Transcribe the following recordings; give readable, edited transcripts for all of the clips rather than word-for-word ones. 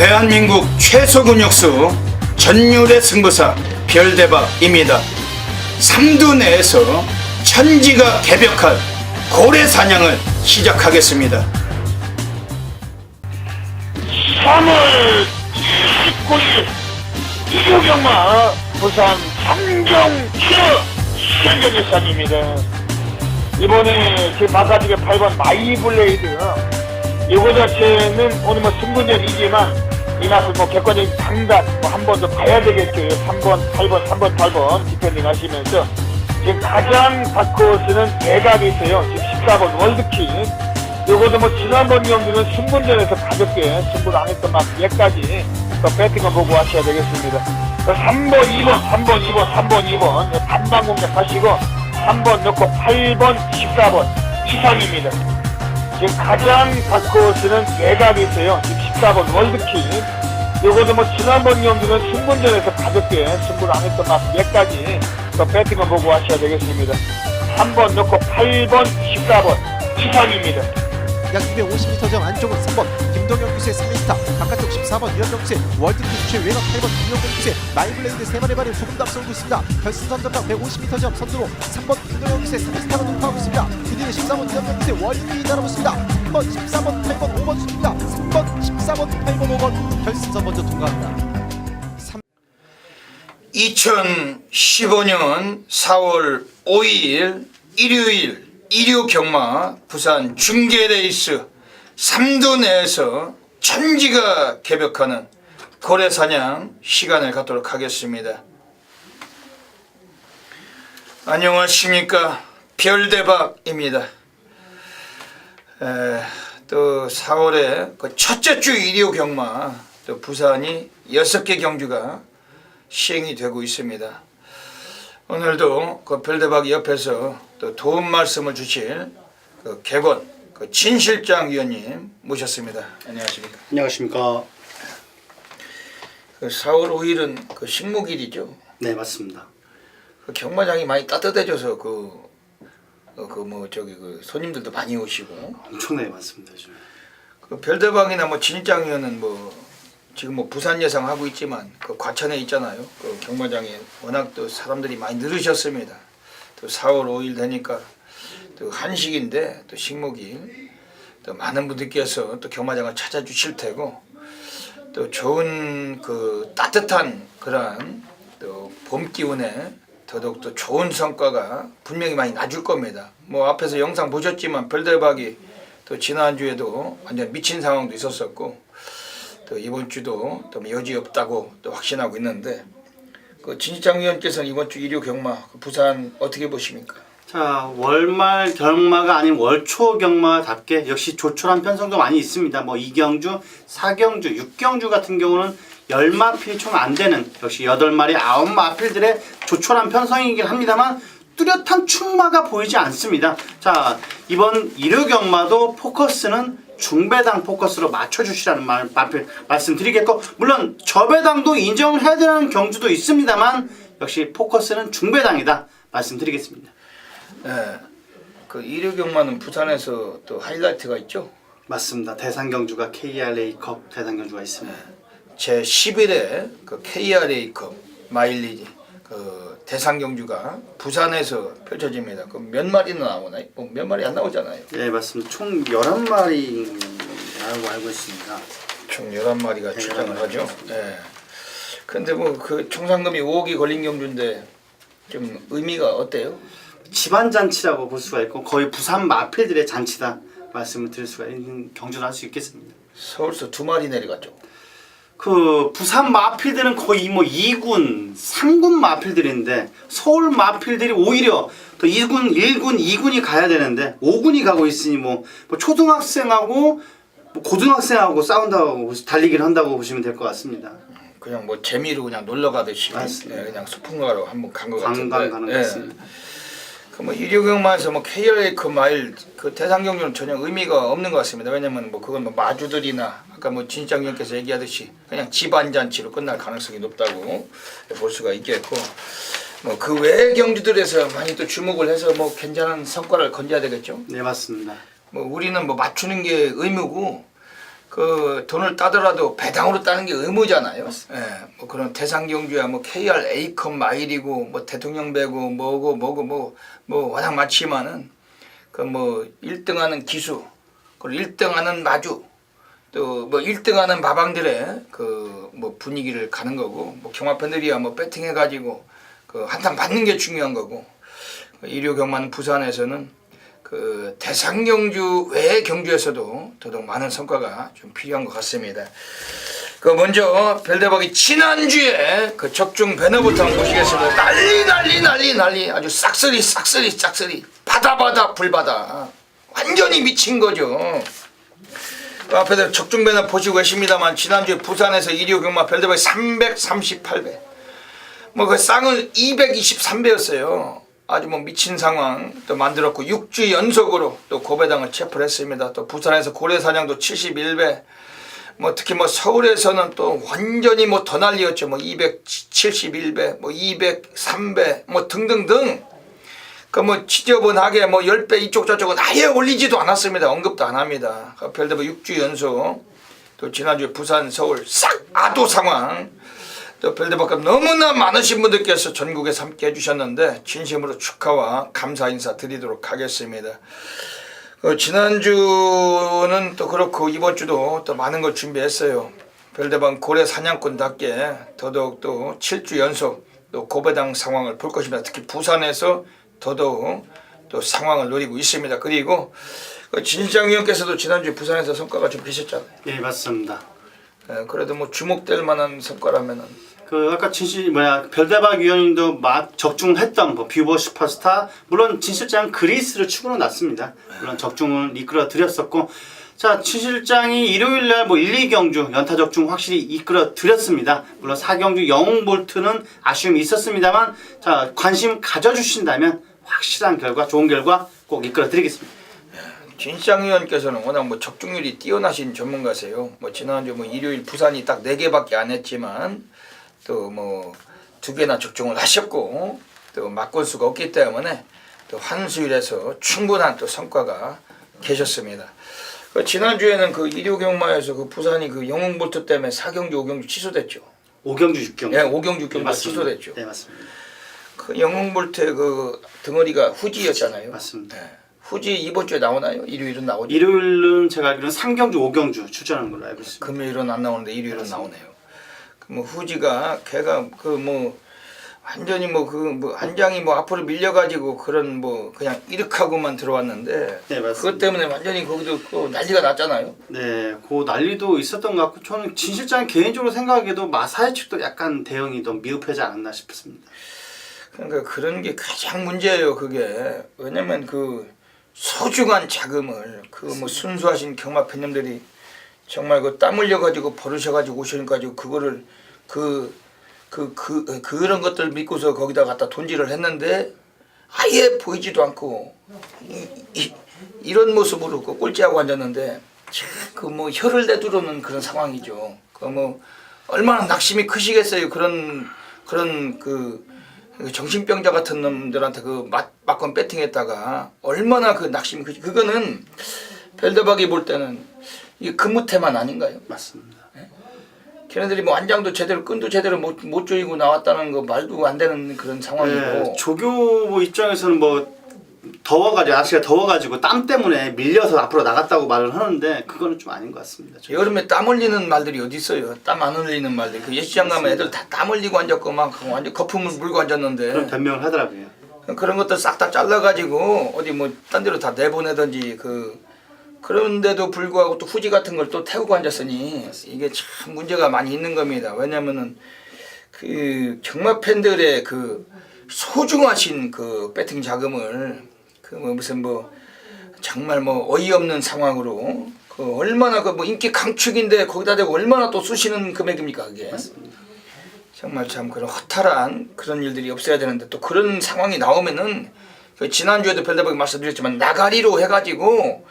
대한민국 최소 근육수 전율의 승부사 별대박입니다. 삼두 내에서 천지가 개벽한 고래 사냥을 시작하겠습니다. 3월 29일 일요경마 부산 삼경키로 현장일산입니다. 이번에 제 바깥쪽에 8번 마이블레이드 이거 자체는 오늘 뭐 승부전이지만 이 맛을 뭐 객관적인 판단 한 번 더 봐야 되겠죠. 3번, 8번, 3번, 8번 디펜딩 하시면서 지금 가장 바코스는 대각이 있어요. 지금 14번 월드킥 요거도 뭐 지난번 경기는 승분전에서 가볍게 승부를 안 했던 막 얘까지 또 배팅을 보고 하셔야 되겠습니다. 3번, 2번, 3번, 2번, 3번, 2번 반반 공략하시고 3번 넣고 8번, 14번 이상입니다. 지금 가장 바코스는 대각이 있어요. 지금 14번 월드킥 요거도 뭐 지난번 경기는 승분전에서 가볍게 승부를 안 했던 막 얘까지 또 배팅을 보고 하셔야 되겠습니다. 3번 넣고 8번, 14번 이상입니다. 약 250m 점 안쪽은 3번 김동현 기수의 3m, 바깥쪽 14번 유현정 기수의 월드킥 최외곽 8번 김용근 기수의 마이블레이드 3마리 발이 조금 더 앞서고 있습니다. 결승선 전방 150m 점 선두로 3번 김동현 기수의 3m가 돌파하고 있습니다. 그 뒤에 14번 유현정 기수의 월드킥이 따라붙습니다. 3번, 14번, 8번, 5번 순입니다. 3번, 14번, 8번, 5번 결승선 먼저 통과합니다. 2015년 4월 5일 일요일 일요 경마 부산 중계레이스 3두 내에서 천지가 개벽하는 고래사냥 시간을 갖도록 하겠습니다. 안녕하십니까, 별대박입니다. 또 4월에 그 첫째 주 일요 경마 또 부산이 6개 경주가 시행이 되고 있습니다. 오늘도 그 별대박 옆에서 또 도움 말씀을 주실 그 객원 그 진실장 위원님 모셨습니다. 안녕하십니까? 안녕하십니까? 그 4월 5일은 그 식목일이죠. 네, 맞습니다. 그 경마장이 많이 따뜻해져서 손님들도 많이 오시고 엄청나게 많습니다, 요즘. 그 별대박이나 뭐 진실장 위원은 뭐 지금 뭐 부산 예상 하고 있지만 그 과천에 있잖아요. 그 경마장에 워낙 또 사람들이 많이 늘으셨습니다. 또 4월 5일 되니까 또 한식인데 또 식목일 또 많은 분들께서 또 경마장을 찾아주실 테고 또 좋은 그 따뜻한 그런 또 봄 기운에 더더욱 또 좋은 성과가 분명히 많이 나줄 겁니다. 뭐 앞에서 영상 보셨지만 별대박이 또 지난주에도 완전 미친 상황도 있었었고 또 이번 주도 또 여지 없다고 또 확신하고 있는데 그 진실장 위원께서는 이번 주 일요 경마 부산 어떻게 보십니까? 자, 월말 경마가 아닌 월초 경마답게 역시 조촐한 편성도 많이 있습니다. 뭐 2경주, 4경주, 6경주 같은 경우는 10마필이 총 안 되는 역시 8마리, 9마필들의 조촐한 편성이긴 합니다만 뚜렷한 충마가 보이지 않습니다. 자, 이번 일요 경마도 포커스는 중배당 포커스로 맞춰주시라는 말씀드리겠고, 물론 저배당도 인정을 해야 되는 경주도 있습니다만 역시 포커스는 중배당이다 말씀드리겠습니다. 네, 그 일요 경마는 부산에서 또 하이라이트가 있죠? 맞습니다. 대상경주가 KRA컵 대상경주가 있습니다. 제 10일에 그 KRA컵 마일리지 그 대상 경주가 부산에서 펼쳐집니다. 그 몇 마리나 나오나요? 몇 마리 안 나오잖아요. 네, 맞습니다. 총 11마리라고 알고 있습니다. 총 11마리가 출장을 하죠. 예. 근데 뭐 그 총상금이 5억이 걸린 경주인데 좀 의미가 어때요? 집안 잔치라고 볼 수가 있고 거의 부산 마필들의 잔치다 말씀을 드릴 수가 있는 경주를 할 수 있겠습니다. 서울서 2마리 내려갔죠. 그 부산 마필들은 거의 뭐 2군, 3군 마필들인데 서울 마필들이 오히려 또 2군, 1군, 2군이 가야 되는데 5군이 가고 있으니 뭐 초등학생하고 뭐 고등학생하고 싸운다고 달리기를 한다고 보시면 될 것 같습니다. 그냥 뭐 재미로 그냥 놀러 가듯이 맞습니다. 예, 그냥 소풍 가러 한번 간 것 같은데. 관광 가는 것 같습니다. 뭐 일요 경마에서 뭐 KRA 그 마일 그 대상 경주는 전혀 의미가 없는 것 같습니다. 왜냐면 뭐 그건 뭐 마주들이나 아까 뭐 진실장 위원께서 얘기하듯이 그냥 집안 잔치로 끝날 가능성이 높다고 볼 수가 있겠고 뭐 그 외의 경주들에서 많이 또 주목을 해서 뭐 괜찮은 성과를 건져야 되겠죠. 네, 맞습니다. 뭐 우리는 뭐 맞추는 게 의무고 그 돈을 따더라도 배당으로 따는 게 의무잖아요. 예, 뭐 그런 대상 경주야 뭐 KR A컵 마일이고 뭐 대통령 배구 뭐고 뭐 워낙 많지만은 그 뭐 1등하는 기수 그리고 1등하는 마주 또 뭐 1등하는 마방들의 그 뭐 분위기를 가는 거고 뭐 경마팬들이야 뭐 배팅해 가지고 그 한탕 받는 게 중요한 거고 일요 경마는 부산에서는 그 대상 경주 외의 경주에서도 더더욱 많은 성과가 좀 필요한 것 같습니다. 그 먼저 별대박이 지난주에 그 적중 배너부터 한번 보시겠습니다. 난리 아주 싹쓸이 바다 불바다 완전히 미친 거죠. 그 앞에서 적중 배너 보시고 계십니다만 지난주에 부산에서 일요 경마 별대박이 338배 뭐 그 쌍은 223배였어요. 아주 뭐 미친 상황 또 만들었고 6주 연속으로 또 고배당을 체포를 했습니다. 또 부산에서 고래사냥도 71배 뭐 특히 뭐 서울에서는 또 완전히 뭐 더 난리였죠. 뭐 271배 뭐 203배 뭐 등등등 그 뭐 지저분하게 뭐 10배 이쪽 저쪽은 아예 올리지도 않았습니다. 언급도 안 합니다. 그 별대박 6주 연속 또 지난주에 부산 서울 싹 아도 상황 또 별대박급 너무나 많으신 분들께서 전국에서 함께 해주셨는데 진심으로 축하와 감사 인사 드리도록 하겠습니다. 지난주는 또 그렇고 이번 주도 또 많은 걸 준비했어요. 별대박 고래 사냥꾼답게 더더욱 또 7주 연속 또 고배당 상황을 볼 것입니다. 특히 부산에서 더더욱 또 상황을 노리고 있습니다. 그리고 진실장 위원께서도 지난주 부산에서 성과가 좀 계셨잖아요. 예, 맞습니다. 그래도 뭐 주목될 만한 성과라면은 그 아까 별대박 위원님도 적중했던 뭐 뷰버 슈퍼스타 물론 진 실장 그리스를 축으로 놨습니다. 물론 적중을 이끌어 드렸었고 자, 진 실장이 일요일날 뭐 1, 2경주 연타 적중 확실히 이끌어 드렸습니다. 물론 4경주 영웅 볼트는 아쉬움이 있었습니다만 자, 관심 가져주신다면 확실한 결과 좋은 결과 꼭 이끌어 드리겠습니다. 진실장 위원께서는 워낙 뭐 적중률이 뛰어나신 전문가세요. 뭐 지난주 뭐 일요일 부산이 딱 4개밖에 안 했지만 또 뭐 2개나 적중을 하셨고 또 막건수가 없기 때문에 또 환수일에서 충분한 또 성과가 계셨습니다. 그 지난주에는 그 일요 경마에서 그 부산이 그 영웅 볼트 때문에 4경주 5경주 취소됐죠. 5경주 6경주. 예, 5경주 6경주 취소됐죠. 네, 맞습니다. 그 영웅 볼트의 그 덩어리가 후지였잖아요. 맞습니다. 네. 후지 이번 주에 나오나요? 일요일은 나오죠. 일요일은 제가 알기로는 3경주 5경주 출전하는 걸로 알고 있습니다. 금요일은 안 나오는데 일요일은 나오네요. 뭐 후지가 걔가 그 뭐 완전히 뭐 그 뭐 안장이 뭐 앞으로 밀려가지고 그런 뭐 그냥 이렇게하고만 들어왔는데 네, 맞습니다. 그것 때문에 완전히 거기도 그 난리가 났잖아요. 네, 그 난리도 있었던 것 같고 저는 진 실장 개인적으로 생각하기에도 마사의 측도 약간 대응이 더 미흡하지 않았나 싶습니다. 그러니까 그런 게 가장 문제예요. 그게 왜냐면 그 소중한 자금을 그 뭐 순수하신 경마 팬님들이 정말 그 땀 흘려가지고 벌으셔가지고 오시니까지고 그거를 그런 것들 믿고서 거기다 갖다 돈질을 했는데 아예 보이지도 않고 이런 모습으로 그 꼴찌하고 앉았는데 그 뭐 혀를 내두르는 그런 상황이죠. 그 뭐 얼마나 낙심이 크시겠어요. 그런 그 정신병자 같은 놈들한테 그 막건 배팅했다가 얼마나 그 낙심이 크지. 그거는 별대박이 볼 때는 이게 근무태만 아닌가요? 맞습니다. 걔네들이 뭐 안장도 제대로 끈도 제대로 못 조이고 나왔다는 거 말도 안 되는 그런 상황이고. 네, 조교 입장에서는 뭐 더워가지고 날씨가 더워가지고 땀 때문에 밀려서 앞으로 나갔다고 말을 하는데 그거는 좀 아닌 것 같습니다. 여름에 땀 흘리는 말들이 어디 있어요? 땀 안 흘리는 말들. 그 예시장 가면 애들 다 땀 흘리고 앉았고 막 완전 거품을 물고 앉았는데. 그런 변명을 하더라고요. 그런 것들 싹 다 잘라가지고 어디 뭐 딴 데로 다 내보내든지 그런데도 불구하고 또 후지 같은 걸 또 태우고 앉았으니 이게 참 문제가 많이 있는 겁니다. 왜냐면은 그 경마 팬들의 그 소중하신 그 배팅 자금을 그 뭐 무슨 뭐 정말 뭐 어이없는 상황으로 그 얼마나 그 뭐 인기 강축인데 거기다 대고 얼마나 또 쑤시는 금액입니까 그게. 정말 참 그런 허탈한 그런 일들이 없어야 되는데 또 그런 상황이 나오면은 그 지난주에도 별대박이 말씀드렸지만 나가리로 해가지고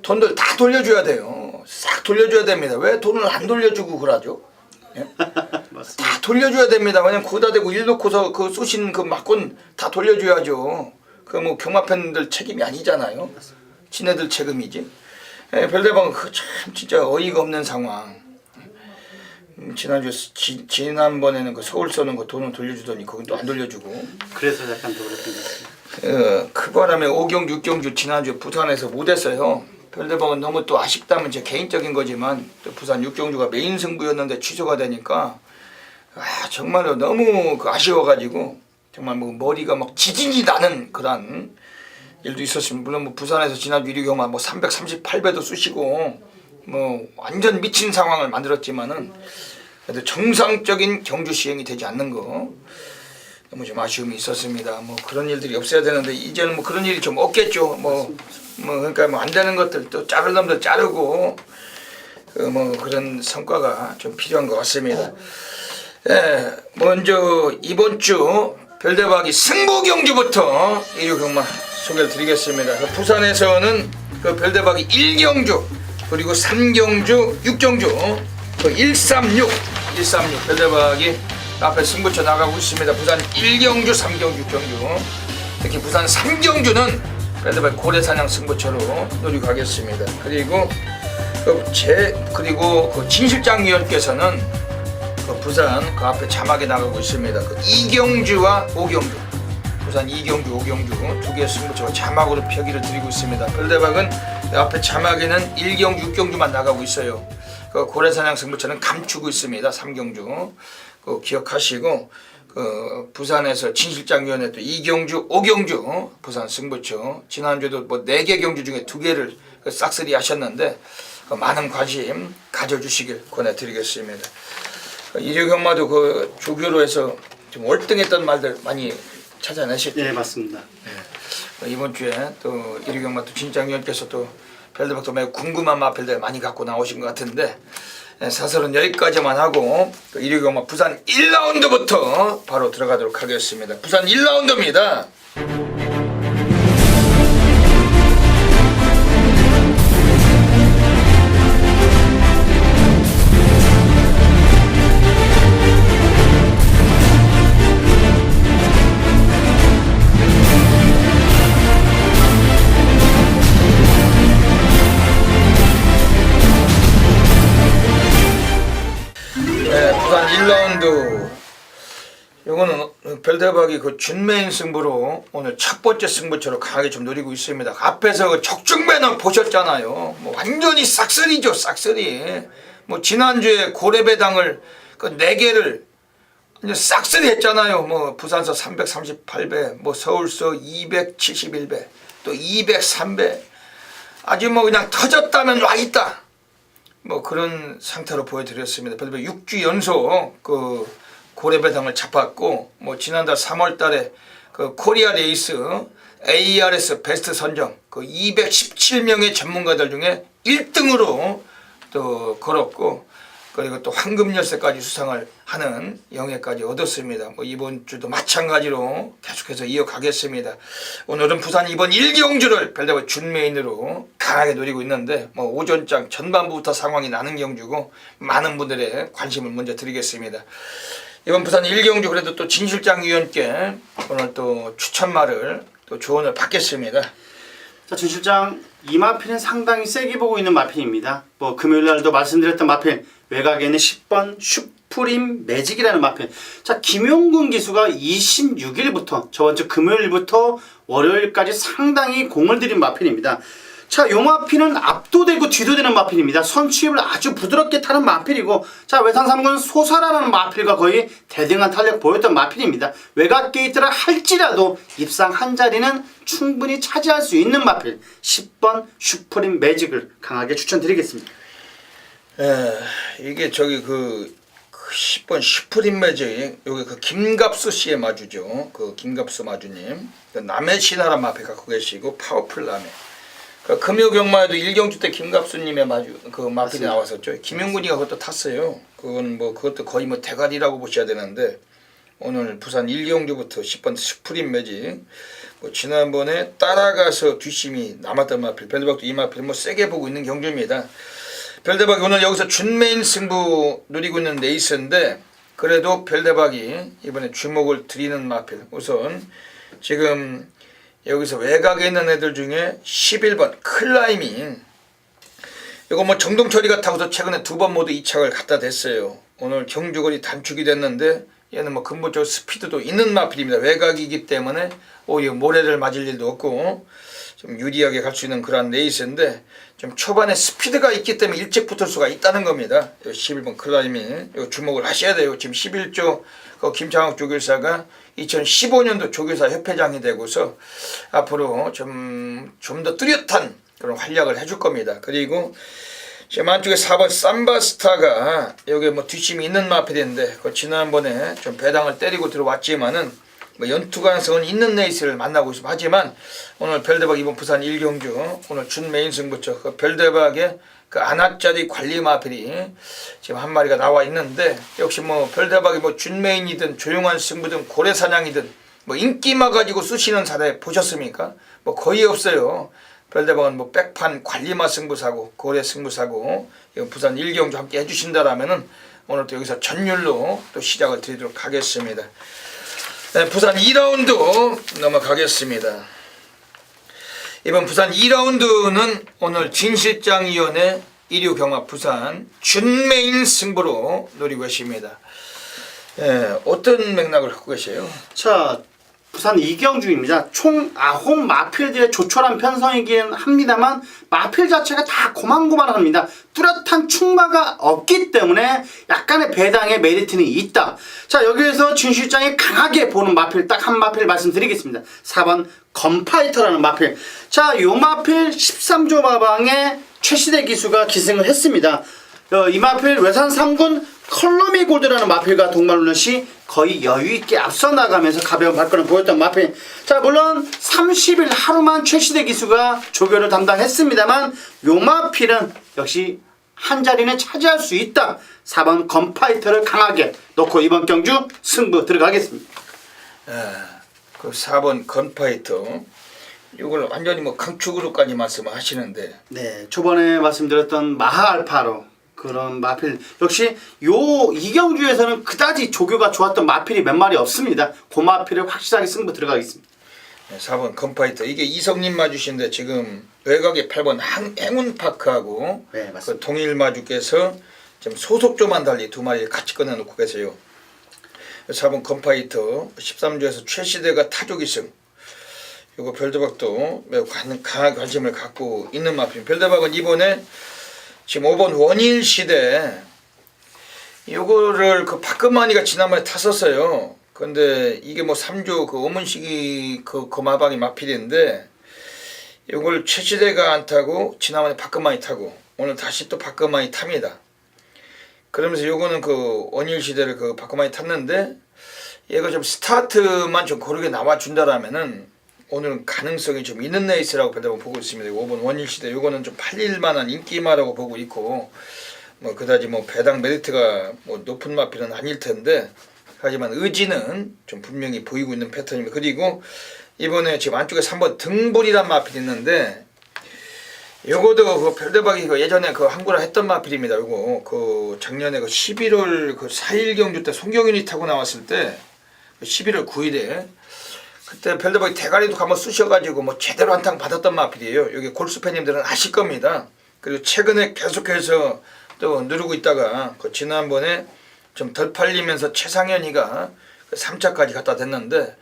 돈들 다 돌려줘야 돼요. 싹 돌려줘야 됩니다. 왜 돈을 안 돌려주고 그러죠? 예? 다 돌려줘야 됩니다. 왜냐면 거기다 대고 일 놓고서 그 쏘신 그 막건 다 돌려줘야죠. 그 뭐 경마팬들 책임이 아니잖아요. 지네들 책임이지. 별대방은 참 진짜 어이가 없는 상황. 지난번에는 그 서울 쏘는 거 돈을 돌려주더니 거긴 또 안 돌려주고. 그래서 약간 더 그랬던 것 같습니다. 그 바람에 5경주, 6경주 지난주 부산에서 못했어요. 별대방은 너무 또 아쉽다면 제 개인적인 거지만 또 부산 6경주가 메인 승부였는데 취소가 되니까 정말로 너무 아쉬워가지고 정말 뭐 머리가 막 지진이 나는 그런 일도 있었습니다. 물론 뭐 부산에서 지난주 1위 경마 뭐 338배도 쑤시고 뭐 완전 미친 상황을 만들었지만은 그래도 정상적인 경주 시행이 되지 않는 거 너무 좀 아쉬움이 있었습니다. 뭐 그런 일들이 없어야 되는데 이제는 뭐 그런 일이 좀 없겠죠. 뭐 그러니까 뭐 안 되는 것들 또 자를 놈들 자르고 뭐 그런 성과가 좀 필요한 것 같습니다. 먼저 이번 주 별대박이 승부 경주부터 일요 경마 소개를 드리겠습니다. 부산에서는 그 별대박이 1경주 그리고 3경주, 6경주 그 136 별대박이 앞에 승부처 나가고 있습니다. 부산 1경주, 3경주, 6경주 특히 부산 3경주는 별대박 고래사냥 승부처로 노리고 가겠습니다. 그리고 그 진실장 위원께서는 그 부산 그 앞에 자막에 나가고 있습니다. 그 2경주와 5경주 부산 2경주, 5경주 두 개의 승부처가 자막으로 표기를 드리고 있습니다. 별대박은 앞에 자막에는 1경주, 6경주만 나가고 있어요. 그 고래사냥 승부처는 감추고 있습니다. 3경주 그 기억하시고 그 부산에서 진실장위원회 또 2경주, 5경주 부산 승부처 지난주도 뭐 4개 경주 중에 2개를 그 싹쓸이 하셨는데 그 많은 관심 가져주시길 권해드리겠습니다. 일요 경마도 그 조교로에서 좀 월등했던 말들 많이 찾아내셨죠? 예, 맞습니다. 이번 주에 또 일요 경마 또 진장위원께서 또 별대박도 매우 궁금한 마필들 많이 갖고 나오신 것 같은데 사설은 여기까지만 하고 일요 경마 부산 1라운드부터 바로 들어가도록 하겠습니다. 부산 1라운드입니다. 부산 1라운드 요거는 별대박이 그 준메인 승부로 오늘 첫 번째 승부처로 강하게 좀 노리고 있습니다. 앞에서 그 적중배는 보셨잖아요. 뭐 완전히 싹쓸이죠, 싹쓸이. 뭐 지난주에 고래배당을 그 4개를 싹쓸이 했잖아요. 뭐 부산서 338배, 뭐 서울서 271배, 또 203배. 아주 뭐 그냥 터졌다면 와 있다. 뭐 그런 상태로 보여드렸습니다. 별로 6주 연속 그 고래배당을 잡았고 뭐 지난달 3월달에 그 코리아 레이스 ARS 베스트 선정 그 217명의 전문가들 중에 1등으로 또 걸었고 그리고 또 황금열쇠까지 수상을 하는 영예까지 얻었습니다. 뭐 이번 주도 마찬가지로 계속해서 이어가겠습니다. 오늘은 부산 이번 1경주를 별대박 준메인으로 강하게 노리고 있는데 뭐 오전장 전반부부터 상황이 나는 경주고 많은 분들의 관심을 먼저 드리겠습니다. 이번 부산 1경주 그래도 또 진실장 위원께 오늘 또 추천말을 또 조언을 받겠습니다. 자, 준 실장 이 마필은 상당히 세게 보고 있는 마필입니다. 뭐 금요일 날도 말씀드렸던 마필 외곽에는 10번 슈프림 매직이라는 마필. 자, 김용군 기수가 26일부터 저번 주 금요일부터 월요일까지 상당히 공을 들인 마필입니다. 자, 요 마필은 앞도 되고 뒤도 되는 마필입니다. 선취입을 아주 부드럽게 타는 마필이고, 자, 외상 3군 소사라는 마필과 거의 대등한 탄력 보였던 마필입니다. 외곽 게이트를 할지라도 입상 한 자리는 충분히 차지할 수 있는 마필 10번 슈프림 매직을 강하게 추천드리겠습니다. 이게 저기 그 10번 슈프림 매직 여기 그 김갑수 씨의 마주죠. 그 김갑수 마주님 그 남해 신하란 마필 갖고 계시고 파워풀 남해. 그 금요 경마에도 1경주 때 김갑수님의 그 마필이 나왔었죠. 김용군이가 그것도 탔어요. 그건 뭐 그것도 거의 뭐 대가리라고 보셔야 되는데 오늘 부산 1경주부터 10번 슈프림 매직 뭐 지난번에 따라가서 뒷심이 남았던 마필 별대박도 이 마필 뭐 세게 보고 있는 경주입니다. 별대박이 오늘 여기서 준메인 승부 누리고 있는 레이스인데 그래도 별대박이 이번에 주목을 드리는 마필 우선 지금 여기서 외곽에 있는 애들 중에 11번 클라이밍 이거 뭐 정동철이가 타고서 최근에 2번 모두 이착을 갖다 댔어요. 오늘 경주거리 단축이 됐는데 얘는 뭐 근본적으로 스피드도 있는 마필입니다. 외곽이기 때문에 오히려 모래를 맞을 일도 없고 좀 유리하게 갈 수 있는 그런 레이스인데 좀 초반에 스피드가 있기 때문에 일찍 붙을 수가 있다는 겁니다. 11번 클라이밍 이거 주목을 하셔야 돼요. 지금 11조 그 김창욱 조교사가 2015년도 조교사 협회장이 되고서 앞으로 좀 더 뚜렷한 그런 활약을 해줄 겁니다. 그리고 지금 안쪽에 4번 삼바스타가 여기 뭐 뒷심이 있는 마필인데 그 지난번에 좀 배당을 때리고 들어왔지만은 뭐 연투 가능성은 있는 레이스를 만나고 있습니다. 하지만 오늘 별대박 2번 부산 1경주 오늘 준 메인 승부처 그 별대박의 그 안압자리 관리 마필이 지금 한 마리가 나와 있는데 역시 뭐 별대박이 뭐 준 메인이든 조용한 승부든 고래사냥이든 뭐 인기마 가지고 쓰시는 사례 보셨습니까? 뭐 거의 없어요. 별대박은 뭐 백판 관리마 승부사고 고래 승부사고 이거 부산 1경주 함께 해주신다라면은 오늘 또 여기서 전율로 또 시작을 드리도록 하겠습니다. 네, 부산 2라운드 넘어가겠습니다. 이번 부산 2라운드는 오늘 진실장위원회 1류 경합 부산 준메인 승부로 노리고 계십니다. 예, 어떤 맥락을 갖고 계세요? 자, 부산 이경주입니다. 총 9 마필들의 조촐한 편성이긴 합니다만 마필 자체가 다 고만고만합니다. 뚜렷한 충마가 없기 때문에 약간의 배당의 메리트는 있다. 자, 여기에서 진 실장이 강하게 보는 마필 딱 한 마필 말씀드리겠습니다. 4번 건파이터라는 마필. 자, 요 마필 13조 마방에 최시대 기수가 기승을 했습니다. 이 마필 외산 3군 컬러미 골드라는 마필과 동반훈련 시 거의 여유있게 앞서 나가면서 가벼운 발걸음 보였던 마필. 자, 물론 30일 하루만 최시대 기수가 조교를 담당했습니다만 요 마필은 역시 한 자리는 차지할 수 있다. 4번 건파이터를 강하게 놓고 이번 경주 승부 들어가겠습니다. 그 4번 건파이터 이걸 완전히 뭐 강축으로까지 말씀을 하시는데 네, 초반에 말씀드렸던 마하알파로 그런 마필 역시 요 이경주에서는 그다지 조교가 좋았던 마필이 몇 마리 없습니다. 그 마필을 확실하게 승부 들어가겠습니다. 네, 4번 건파이터 이게 이성님 마주신데 지금 외곽에 8번 행운파크하고 네, 맞습니다. 그 동일 마주께서 지금 소속조만 달리 2마리를 같이 꺼내놓고 계세요. 4번 건파이터 13조에서 최시대가 타조기승 이거 별대박도 매우 강한 관심을 갖고 있는 마필. 별대박은 이번에 지금 5번 원일시대 요거를 그 박근만이가 지난번에 탔었어요. 근데 이게 뭐 3조 그 오문식이 그 마방이 마필인데 요걸 최시대가 안 타고 지난번에 박근만이 타고 오늘 다시 또 박근만이 탑니다. 그러면서 요거는 그 원일시대를 그 박근만이 탔는데 얘가 좀 스타트만 좀 고르게 나와준다라면은 오늘은 가능성이 좀 있는 레이스라고 별다방 보고 있습니다. 5번 원일시대 요거는 좀 팔릴만한 인기마라고 보고 있고 뭐 그다지 뭐 배당 메리트가 뭐 높은 마필은 아닐 텐데 하지만 의지는 좀 분명히 보이고 있는 패턴입니다. 그리고 이번에 지금 안쪽에 3번 등불이란 마필이 있는데 요거도 그 별대박이 그 예전에 그 한구라 했던 마필입니다. 요거 그 작년에 그 11월 그 4일 경주 때 송경윤이 타고 나왔을 때 11월 9일에 그때 별대박이 대가리도 한번 쑤셔가지고 뭐 제대로 한탕 받았던 마필이에요. 여기 골수 팬님들은 아실 겁니다. 그리고 최근에 계속해서 또 누르고 있다가 그 지난번에 좀 덜 팔리면서 최상현이가 3차까지 갖다 댔는데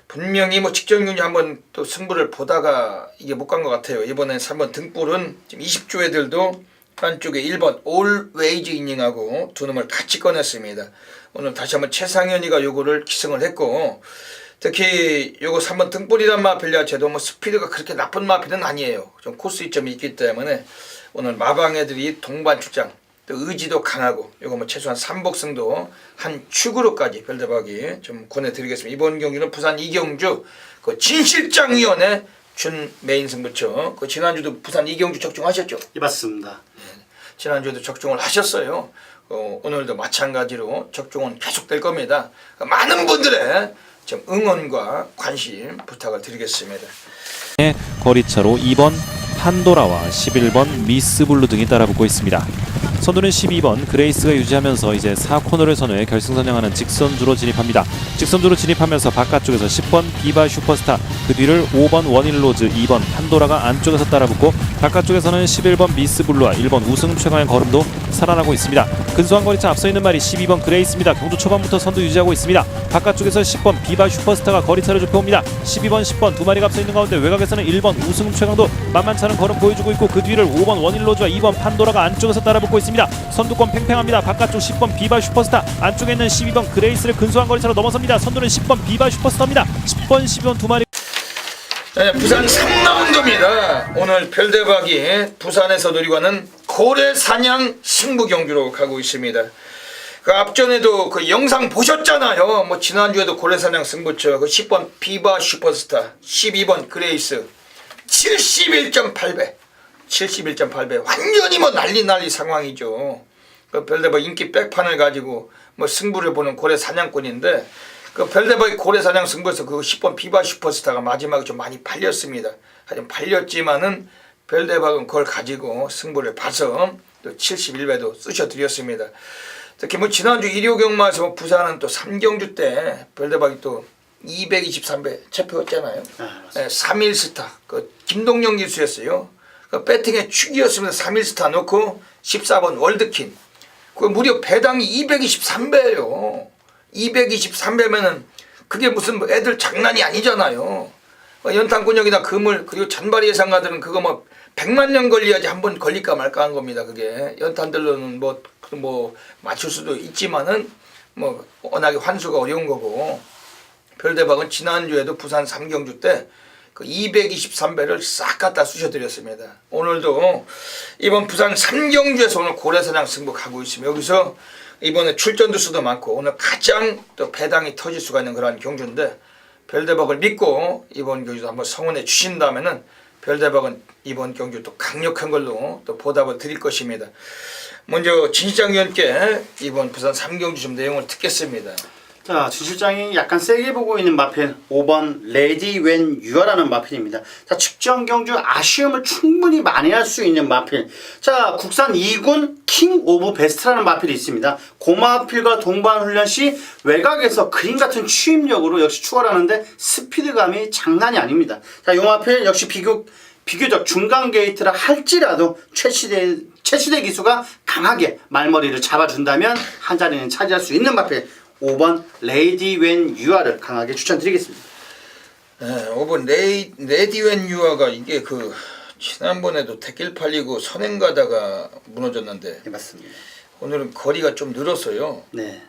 분명히 뭐 직전경기 한번 또 승부를 보다가 이게 못 간 것 같아요. 이번에 3번 등불은 지금 20조 애들도 한쪽에 1번 올웨이즈 이닝하고 두 놈을 같이 꺼냈습니다. 오늘 다시 한번 최상현이가 요거를 기승을 했고 특히 요거 3번 등불이란 마필 자체도 뭐 스피드가 그렇게 나쁜 마필은 아니에요. 좀 코스 이점이 있기 때문에 오늘 마방 애들이 동반 출장 또 의지도 강하고 요거 뭐 최소한 3복승도 한 축으로까지 별대박이 좀 권해드리겠습니다. 이번 경기는 부산 이경주 그 진실장위원회 준 메인 승부처 그 지난주도 부산 이경주 적중하셨죠? 예, 맞습니다. 지난주에도 적중을 하셨어요. 오늘도 마찬가지로 적중은 계속될 겁니다. 많은 분들의 좀 응원과 관심 부탁을 드리겠습니다. 거리차로 2번 판도라와 11번 미스블루 등이 따라붙고 있습니다. 선두는 12번 그레이스가 유지하면서 이제 4코너를 선회해 결승선 향하는 직선주로 진입합니다. 직선주로 진입하면서 바깥쪽에서 10번 비바 슈퍼스타, 그 뒤를 5번 원일로즈, 2번 판도라가 안쪽에서 따라붙고 바깥쪽에서는 11번 미스 블루와 1번 우승 최강의 걸음도 살아나고 있습니다. 근소한 거리차 앞서 있는 말이 12번 그레이스입니다. 경주 초반부터 선두 유지하고 있습니다. 바깥쪽에서 10번 비바 슈퍼스타가 거리차를 좁혀옵니다. 12번 10번 두 마리가 앞서 있는 가운데 외곽에서는 1번 우승 최강도 만만치 않은 걸음 보여주고 있고, 그 뒤를 5번 원일로즈와 2번 판도라가 안쪽에서 따라붙고 있습니다. 선두권 팽팽합니다. 바깥쪽 10번 비바 슈퍼스타, 안쪽에 있는 12번 그레이스를 근소한 거리차로 넘어섭니다. 선두는 10번 비바 슈퍼스타입니다. 10번 12번 두 마리. 네, 부산 3라운드입니다. 오늘 별대박이 부산에서 누리고 가는 고래사냥 승부 경주로 가고 있습니다. 그 앞전에도 그 영상 보셨잖아요. 뭐 지난주에도 고래사냥 승부처 그 10번 비바 슈퍼스타, 12번 그레이스 71.8배 71.8배 완전히 뭐 난리 상황이죠. 그 별대박 인기 백판을 가지고 뭐 승부를 보는 고래사냥꾼인데, 그 별대박이 고래사냥 승부에서 그 10번 비바 슈퍼스타가 마지막에 좀 많이 팔렸습니다. 하지만 팔렸지만은 별대박은 그걸 가지고 승부를 봐서 또 71배도 쓰셔드렸습니다. 특히 뭐 지난주 일요경마에서 뭐 부산은 또 3경주 때 별대박이 또 223배 체표했잖아요. 네, 3일 스타 그 김동영 기수였어요. 그 배팅의 축이었으면 3일 스타 넣고 14번 월드킨, 그 무려 배당이 223배예요. 223배면은 그게 무슨 뭐 애들 장난이 아니잖아요. 연탄군역이나 그물 그리고 잔바리 예상가들은 그거 뭐 100만 년 걸려야지 한 번 걸릴까 말까 한 겁니다. 그게 연탄들로는 뭐 맞출 수도 있지만은 뭐 워낙에 환수가 어려운 거고, 별대박은 지난주에도 부산 3경주 때 그 223배를 싹 갖다 쑤셔드렸습니다. 오늘도 이번 부산 3경주에서 오늘 고래사냥 승부 가고 있습니다. 여기서 이번에 출전도 수도 많고 오늘 가장 또 배당이 터질 수가 있는 그런 경주인데, 별대박을 믿고 이번 경주도 한번 성원해 주신다면은 별대박은 이번 경주 또 강력한 걸로 또 보답을 드릴 것입니다. 먼저 진 실장위원께 이번 부산 3경주 좀 내용을 듣겠습니다. 자, 진 실장이 약간 세게 보고 있는 마필 5번 레디 웬 유아라는 마필입니다. 자, 측정 경주 아쉬움을 충분히 만회할 수 있는 마필. 자, 국산 2군 킹 오브 베스트라는 마필이 있습니다. 그 마필과 동반 훈련 시 외곽에서 그림 같은 추임력으로 역시 추월하는데 스피드감이 장난이 아닙니다. 자, 이 마필 역시 비교적 중간 게이트라 할지라도 최시대 기수가 강하게 말머리를 잡아준다면 한 자리는 차지할 수 있는 마필 5번 레이디 웬 유아를 강하게 추천드리겠습니다. 네, 5번 레디 웬 유아가 이게 그 지난번에도 택길 팔리고 선행 가다가 무너졌는데, 네, 맞습니다. 오늘은 거리가 좀 늘었어요. 네.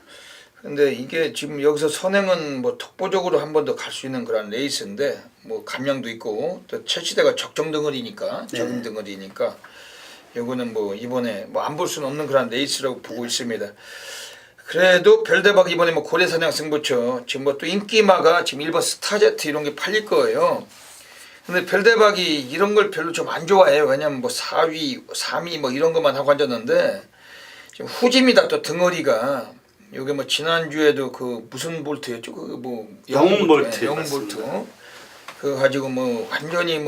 근데 이게 지금 여기서 선행은 뭐 독보적으로 한 번 더 갈 수 있는 그런 레이스인데, 뭐 감량도 있고 또 최시대가 적정 덩어리니까 적응 덩어리니까 요거는 뭐 이번에 뭐 안 볼 수는 없는 그런 레이스라고 보고 있습니다. 그래도 별대박 이번에 뭐 고래사냥 승부처 지금 뭐 또 인기마가 지금 1번 스타제트 이런 게 팔릴 거예요. 근데 별대박이 이런 걸 별로 좀 안 좋아해요. 왜냐면 뭐 4위, 3위 뭐 이런 것만 하고 앉았는데 지금 후지입니다. 또 덩어리가 요게 뭐 지난주에도 그 무슨 볼트였죠? 그 뭐 영웅 볼트. 영웅 볼트. 그거 가지고 뭐 완전히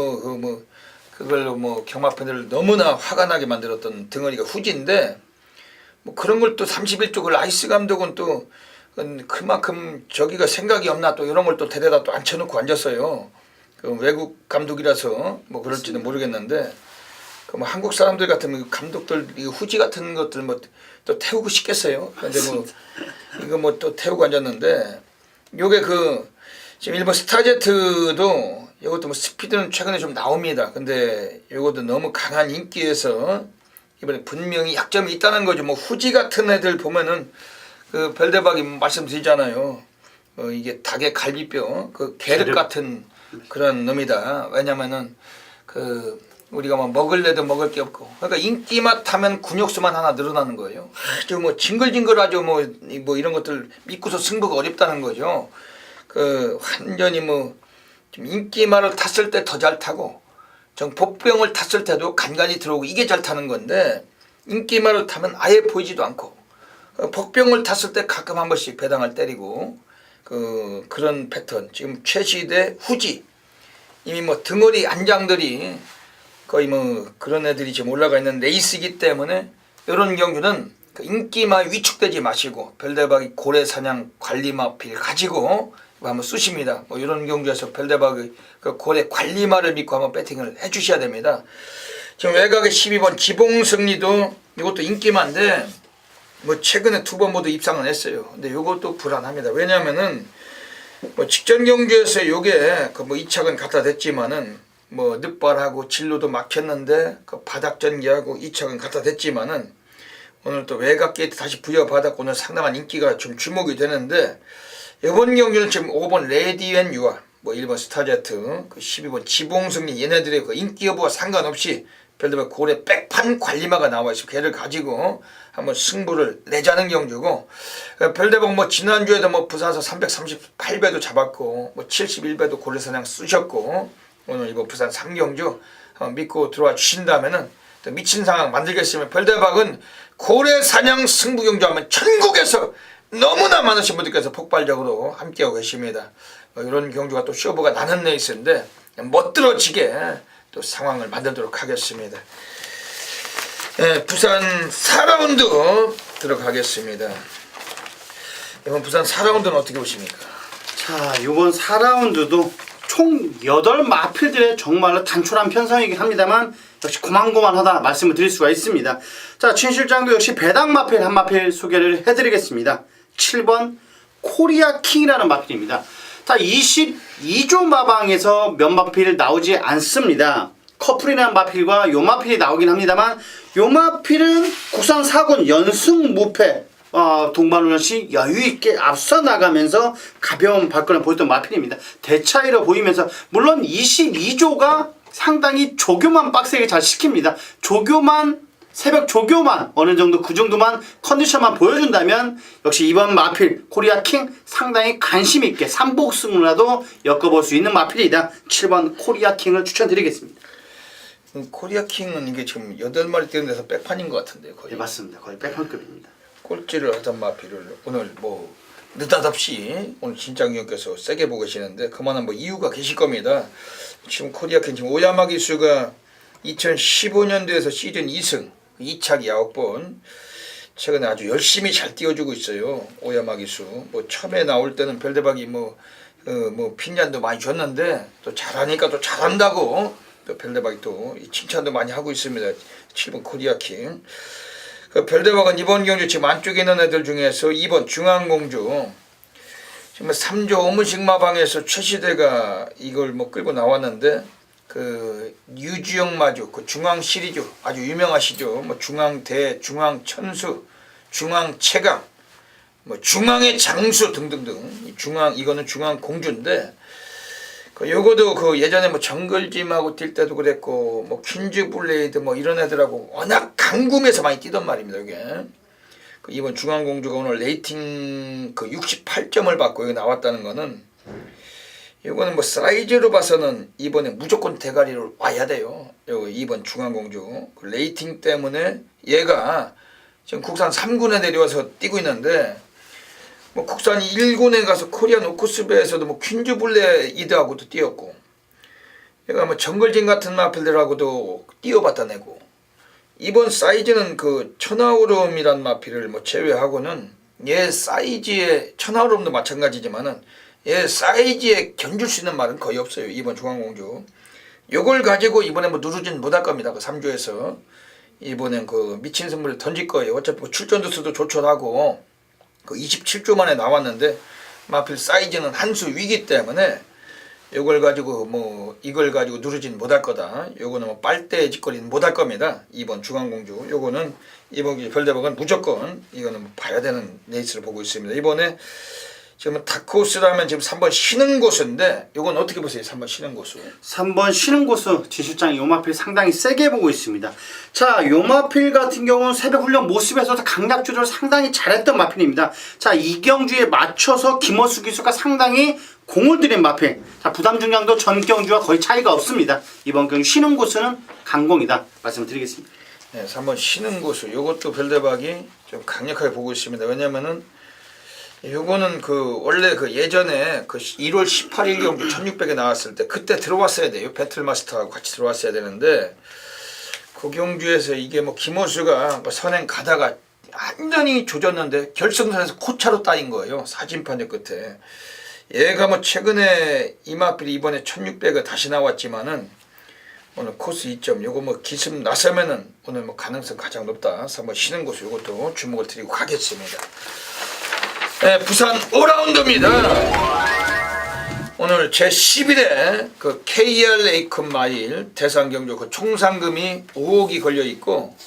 그걸로 뭐 경마팬들을 너무나 화가 나게 만들었던 덩어리가 후지인데, 뭐 그런 걸 또 31쪽 라이스 감독은 또 그만큼 저기가 생각이 없나 또 이런 걸 또 데려다 또 앉혀놓고 앉았어요. 그 외국 감독이라서 뭐 그럴지는 모르겠는데, 그 뭐 한국 사람들 같으면 감독들 이 후지 같은 것들 뭐 또 태우고 싶겠어요. 근데 뭐 이거 뭐 또 태우고 앉았는데, 요게 그 지금 일본 스타제트도 이것도 뭐 스피드는 최근에 좀 나옵니다. 근데 이것도 너무 강한 인기에서 이번에 분명히 약점이 있다는 거죠. 뭐 후지 같은 애들 보면은 그 별대박이 말씀드리잖아요. 이게 닭의 갈비뼈, 그 계륵 같은 그런 놈이다. 왜냐면은 그 우리가 뭐 먹을래도 먹을 게 없고, 그러니까 인기맛 하면 근육수만 하나 늘어나는 거예요. 아주 뭐 징글징글하죠. 뭐 이런 것들 믿고서 승부가 어렵다는 거죠. 그 완전히 뭐 좀 인기말을 탔을 때 더 잘 타고, 전 복병을 탔을 때도 간간히 들어오고 이게 잘 타는 건데, 인기말을 타면 아예 보이지도 않고, 복병을 탔을 때 가끔 한 번씩 배당을 때리고, 그런 패턴. 지금 최시대 후지 이미 뭐 등어리 안장들이 거의 뭐 그런 애들이 지금 올라가 있는 레이스이기 때문에 이런 경주는 그 인기만 위축되지 마시고 별대박이 고래사냥 관리마필 가지고 한번 쓰십니다. 뭐 이런 경주에서 별대박의 그 고래 관리마를 믿고 한번 배팅을 해주셔야 됩니다. 지금 외곽의 12번 지봉승리도 이것도 인기만데 뭐 최근에 2번 모두 입상을 했어요. 근데 이것도 불안합니다. 왜냐면은 뭐 직전 경주에서 요게 그 뭐 2착은 갖다 댔지만은 뭐 늑발하고 진로도 막혔는데 그 바닥 전개하고 2착은 갖다 댔지만은 오늘 또 외곽 게이트 다시 부여받았고 오늘 상당한 인기가 좀 주목이 되는데 이번 경주는 지금 5번 레디앤 유아 뭐 1번 스타제트 그 12번 지봉승리 얘네들의 그 인기 여부와 상관없이 별도별 고래 백판 관리마가 나와 있어 걔를 가지고 한번 승부를 내자는 경주고 별대박 뭐 지난주에도 뭐 부산에서 338배도 잡았고 뭐 71배도 고래사냥 쓰셨고 오늘 이번 부산 3경주 믿고 들어와 주신다면은 또 미친 상황 만들겠으면 별대박은 고래사냥 승부 경주하면 전국에서 너무나 많으신 분들께서 폭발적으로 함께하고 계십니다. 이런 경주가 또 쇼부가 나는 레이스인데 멋들어지게 또 상황을 만들도록 하겠습니다. 부산 4라운드 들어가겠습니다. 이번 부산 4라운드는 어떻게 보십니까? 자, 이번 4라운드도 총 8마필들의 정말로 단촐한 편성이긴 합니다만 역시 고만고만하다 말씀을 드릴 수가 있습니다. 자, 친 실장도 역시 배당마필 한 마필 소개를 해드리겠습니다. 7번 코리아킹이라는 마필입니다. 자, 22조 마방에서 몇 마필 나오지 않습니다. 커플이라는 마필과 요 마필이 나오긴 합니다만 요 마필은 국산 4군 연승 무패 동반훈련 시 여유있게 앞서 나가면서 가벼운 발걸음 보였던 마필입니다. 대차이로 보이면서 물론 22조가 상당히 조교만 빡세게 잘 시킵니다. 새벽 조교만 어느 정도 그 정도만 컨디션만 보여준다면 역시 이번 마필 코리아킹 상당히 관심 있게 삼복승으로라도 엮어볼 수 있는 마필이다. 7번 코리아킹을 추천드리겠습니다. 코리아킹은 이게 지금 8마리 뛰는 데서 백판인 것 같은데요. 거의. 네, 맞습니다. 거의 백판급입니다. 꼴찌를 하던 마필을 오늘 뭐 느닷없이 오늘 진장위원께서 세게 보고 계시는데 그만한 뭐 이유가 계실 겁니다. 지금 코리아킹 지금 오야마 기수가 2015년도에서 시즌 2승 2착이 9번 최근에 아주 열심히 잘 띄워주고 있어요. 오야마 기수 뭐 처음에 나올 때는 별대박이 뭐 핀잔도 많이 줬는데 또 잘하니까 또 잘한다고 또 별대박이 또 칭찬도 많이 하고 있습니다. 7번 코리아킹 그 별대박은 이번 경주 지금 안쪽에 있는 애들 중에서 2번 중앙공주 지금 3조 오문식마방에서 최시대가 이걸 뭐 끌고 나왔는데 그 유주영 마주 그 중앙 시리즈 아주 유명하시죠. 뭐 중앙대, 중앙천수, 중앙최강, 뭐 중앙의 장수 등등등 이거는 중앙공주인데 그 요거도 그 예전에 뭐 정글짐하고 뛸 때도 그랬고 뭐 퀸즈 블레이드 뭐 이런 애들하고 워낙 강금에서 많이 뛰던 말입니다. 이게 그 이번 중앙공주가 오늘 레이팅 그 68점을 받고 여기 나왔다는 거는 이거는 뭐 사이즈로 봐서는 이번에 무조건 대가리로 와야 돼요. 요 이번 중앙공주 그 레이팅 때문에 얘가 지금 국산 3군에 내려와서 뛰고 있는데 뭐 국산 1군에 가서 코리안 오크스베에서도 뭐 퀸즈블레이드하고도 뛰었고 얘가 뭐 정글진 같은 마필들하고도 뛰어봤다 내고 이번 사이즈는 그 천하오름이란 마필을 뭐 제외하고는 얘 사이즈의 천하오름도 마찬가지지만은 얘 사이즈에 견줄 수 있는 말은 거의 없어요. 이번 중앙공주 요걸 가지고 이번에 뭐 누르진 못할 겁니다. 그 3조에서 이번엔 그 미친 선물을 던질 거예요. 어차피 뭐 출전도수도 조촐하고 그 27조 만에 나왔는데 마필 사이즈는 한 수 위기 때문에 요걸 가지고 뭐 이걸 가지고 누르진 못할 거다. 요거는 뭐 빨대 짓거리는 못할 겁니다. 이번 중앙공주 요거는 이번 별대박은 무조건 이거는 봐야 되는 레이스를 보고 있습니다. 이번에 지금 다크호스라면 지금 3번 쉬는 고수인데 요건 어떻게 보세요? 3번 쉬는 고수 3번 쉬는 고수 진실장이 요마필 상당히 세게 보고 있습니다. 자, 요마필 같은 경우는 새벽 훈련 모습에서도 강약 조절을 상당히 잘했던 마필입니다. 자, 이경주에 맞춰서 김어수 기수가 상당히 공을 들인 마필. 자, 부담 중량도 전 경주와 거의 차이가 없습니다. 이번 경주 쉬는 고수는 강공이다 말씀드리겠습니다. 네, 3번 쉬는 고수 요것도 별대박이 좀 강력하게 보고 있습니다. 왜냐면은 요거는 그 원래 그 예전에 그 1월 18일 경주 1600에 나왔을 때 그때 들어왔어야 돼요. 배틀마스터하고 같이 들어왔어야 되는데 그 경주에서 이게 뭐 김호수가 뭐 선행 가다가 완전히 조졌는데 결승선에서 코차로 따인 거예요. 사진 판정 끝에. 얘가 뭐 최근에 이마필이 이번에 1600에 다시 나왔지만은 오늘 코스 2점 요거 뭐 기습 나서면은 오늘 뭐 가능성 가장 높다. 그래서 한번 쉬는 곳을 요것도 주목을 드리고 가겠습니다. 네, 부산 5라운드입니다. 오늘 제11회 그 KR A컵 마일 대상 경주 그 총 상금이 5억이 걸려 있고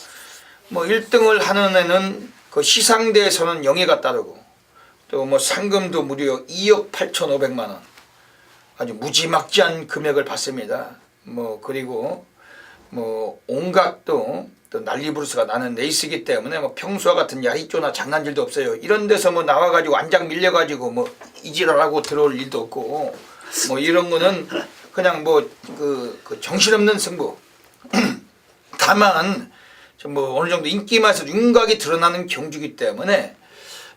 뭐 1등을 하는 애는 그 시상대에서는 영예가 따르고 또 뭐 상금도 무려 2억 8,500만 원 아주 무지막지한 금액을 받습니다. 뭐 그리고 뭐 온갖 또 난리부르스가 나는 레이스이기 때문에 뭐 평소와 같은 야이조나 장난질도 없어요. 이런 데서 뭐 나와가지고 안장 밀려가지고 뭐 이지랄하고 들어올 일도 없고 뭐 이런 거는 그냥 뭐 그 정신없는 승부. 다만 좀 뭐 어느 정도 인기만에서 윤곽이 드러나는 경주이기 때문에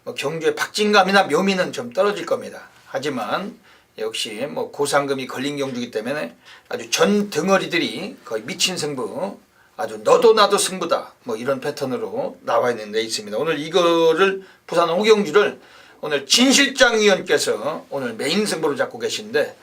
뭐 경주의 박진감이나 묘미는 좀 떨어질 겁니다. 하지만 역시 뭐 고상금이 걸린 경주이기 때문에 아주 전 덩어리들이 거의 미친 승부, 아주 너도 나도 승부다 뭐 이런 패턴으로 나와 있는 레이스입니다. 오늘 이거를 부산 5경주를 오늘 진 실장 위원께서 오늘 메인 승부로 잡고 계신데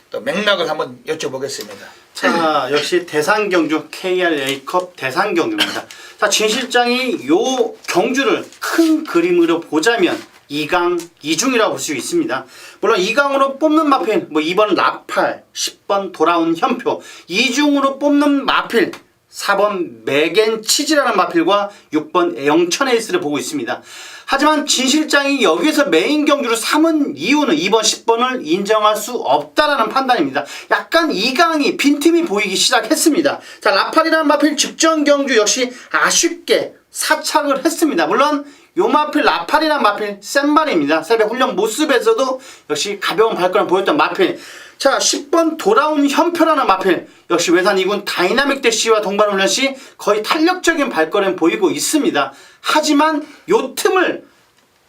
또 맥락을 한번 여쭤보겠습니다. 자, 역시 대상경주 KR A컵 대상경주입니다. 자, 진 실장이 요 경주를 큰 그림으로 보자면 2강 2중이라고 볼 수 있습니다. 물론 2강으로 뽑는 마필 뭐 2번 라팔, 10번 돌아온 현표, 2중으로 뽑는 마필 4번 맥앤치즈라는 마필과 6번 영천에이스를 보고 있습니다. 하지만 진 실장이 여기서 메인 경주를 삼은 이유는 2번 10번을 인정할 수 없다라는 판단입니다. 약간 2강이 빈틈이 보이기 시작했습니다. 자, 라팔이라는 마필 직전 경주 역시 아쉽게 사착을 했습니다. 물론 요 마필 라팔이라는 마필 센 말입니다. 새벽 훈련 모습에서도 역시 가벼운 발걸음 보였던 마필. 자, 10번 돌아온 현표라는 마필 역시 외산 2군 다이나믹 대시와 동반 훈련 시 거의 탄력적인 발걸음 보이고 있습니다. 하지만 요 틈을